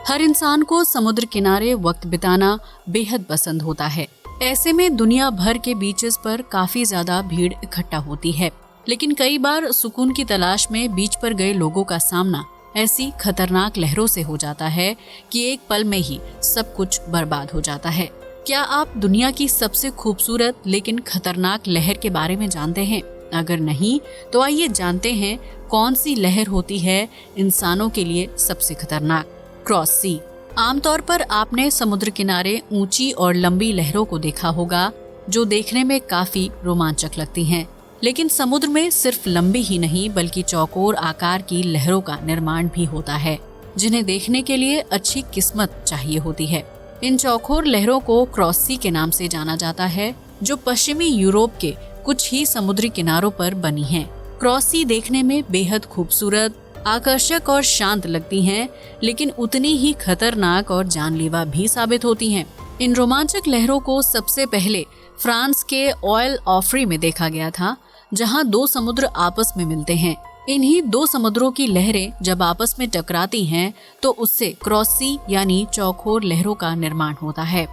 हर इंसान को समुद्र किनारे वक्त बिताना बेहद पसंद होता है। ऐसे में दुनिया भर के बीचेस पर काफी ज्यादा भीड़ इकट्ठा होती है, लेकिन कई बार सुकून की तलाश में बीच पर गए लोगों का सामना ऐसी खतरनाक लहरों से हो जाता है कि एक पल में ही सब कुछ बर्बाद हो जाता है। क्या आप दुनिया की सबसे खूबसूरत लेकिन खतरनाक लहर के बारे में जानते हैं? अगर नहीं तो आइए जानते हैं कौन सी लहर होती है इंसानों के लिए सबसे खतरनाक। क्रॉस सी। आमतौर पर आपने समुद्र किनारे ऊंची और लंबी लहरों को देखा होगा जो देखने में काफी रोमांचक लगती हैं। लेकिन समुद्र में सिर्फ लंबी ही नहीं बल्कि चौकोर आकार की लहरों का निर्माण भी होता है, जिन्हें देखने के लिए अच्छी किस्मत चाहिए होती है। इन चौकोर लहरों को क्रॉस सी के नाम से जाना जाता है, जो पश्चिमी यूरोप के कुछ ही समुद्री किनारों पर बनी हैं। क्रॉस सी देखने में बेहद खूबसूरत, आकर्षक और शांत लगती हैं, लेकिन उतनी ही खतरनाक और जानलेवा भी साबित होती हैं। इन रोमांचक लहरों को सबसे पहले फ्रांस के ऑयल ऑफ्री में देखा गया था, जहां दो समुद्र आपस में मिलते हैं। इन्हीं दो समुद्रों की लहरें जब आपस में टकराती हैं तो उससे क्रॉस सी यानी चौकोर लहरों का निर्माण होता है।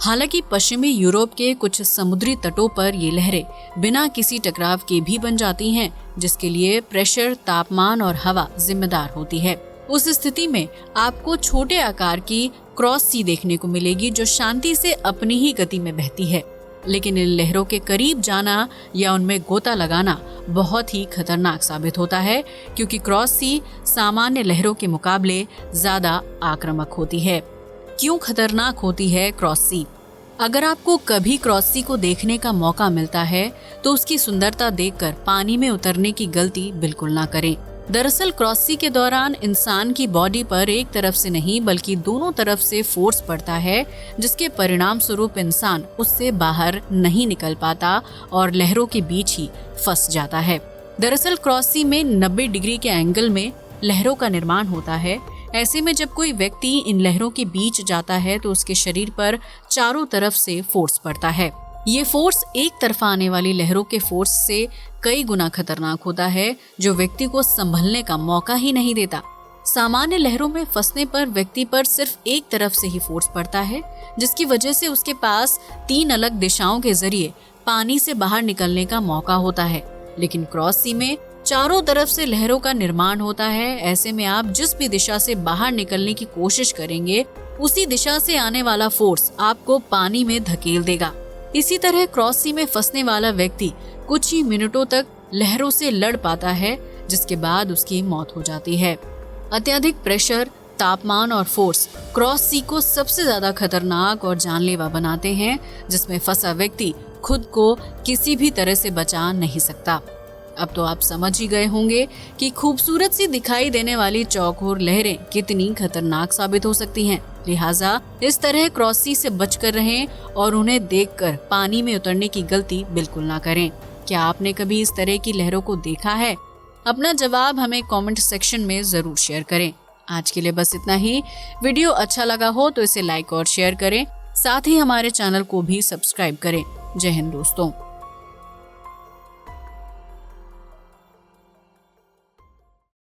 हालांकि पश्चिमी यूरोप के कुछ समुद्री तटों पर ये लहरें बिना किसी टकराव के भी बन जाती हैं, जिसके लिए प्रेशर, तापमान और हवा जिम्मेदार होती है। उस स्थिति में आपको छोटे आकार की क्रॉस सी देखने को मिलेगी, जो शांति से अपनी ही गति में बहती है। लेकिन इन लहरों के करीब जाना या उनमें गोता लगाना बहुत ही खतरनाक साबित होता है, क्योंकि क्रॉस सी सामान्य लहरों के मुकाबले ज्यादा आक्रामक होती है। क्यों खतरनाक होती है क्रॉस सी? अगर आपको कभी क्रॉस सी को देखने का मौका मिलता है तो उसकी सुंदरता देखकर पानी में उतरने की गलती बिल्कुल ना करें। दरअसल क्रॉस सी के दौरान इंसान की बॉडी पर एक तरफ से नहीं बल्कि दोनों तरफ से फोर्स पड़ता है, जिसके परिणाम स्वरूप इंसान उससे बाहर नहीं निकल पाता और लहरों के बीच ही फंस जाता है। दरअसल क्रॉस सी में 90 डिग्री के एंगल में लहरों का निर्माण होता है। ऐसे में जब कोई व्यक्ति इन लहरों के बीच जाता है तो उसके शरीर पर चारों तरफ से फोर्स पड़ता है। ये फोर्स एक तरफा आने वाली लहरों के फोर्स से कई गुना खतरनाक होता है, जो व्यक्ति को संभलने का मौका ही नहीं देता। सामान्य लहरों में फंसने पर व्यक्ति पर सिर्फ एक तरफ से ही फोर्स पड़ता है, जिसकी वजह से उसके पास 3 अलग दिशाओं के जरिए पानी से बाहर निकलने का मौका होता है। लेकिन क्रॉस सी में चारों तरफ से लहरों का निर्माण होता है। ऐसे में आप जिस भी दिशा से बाहर निकलने की कोशिश करेंगे, उसी दिशा से आने वाला फोर्स आपको पानी में धकेल देगा। इसी तरह क्रॉस सी में फंसने वाला व्यक्ति कुछ ही मिनटों तक लहरों से लड़ पाता है, जिसके बाद उसकी मौत हो जाती है। अत्यधिक प्रेशर, तापमान और फोर्स क्रॉस सी को सबसे ज्यादा खतरनाक और जानलेवा बनाते हैं, जिसमें फंसा व्यक्ति खुद को किसी भी तरह से बचा नहीं सकता। अब तो आप समझ ही गए होंगे कि खूबसूरत सी दिखाई देने वाली चौकोर लहरें कितनी खतरनाक साबित हो सकती हैं। लिहाजा इस तरह क्रॉस सी से बचकर रहें और उन्हें देखकर पानी में उतरने की गलती बिल्कुल ना करें। क्या आपने कभी इस तरह की लहरों को देखा है? अपना जवाब हमें कमेंट सेक्शन में जरूर शेयर करें। आज के लिए बस इतना ही। वीडियो अच्छा लगा हो तो इसे लाइक और शेयर करें, साथ ही हमारे चैनल को भी सब्सक्राइब करें। जय हिंद दोस्तों।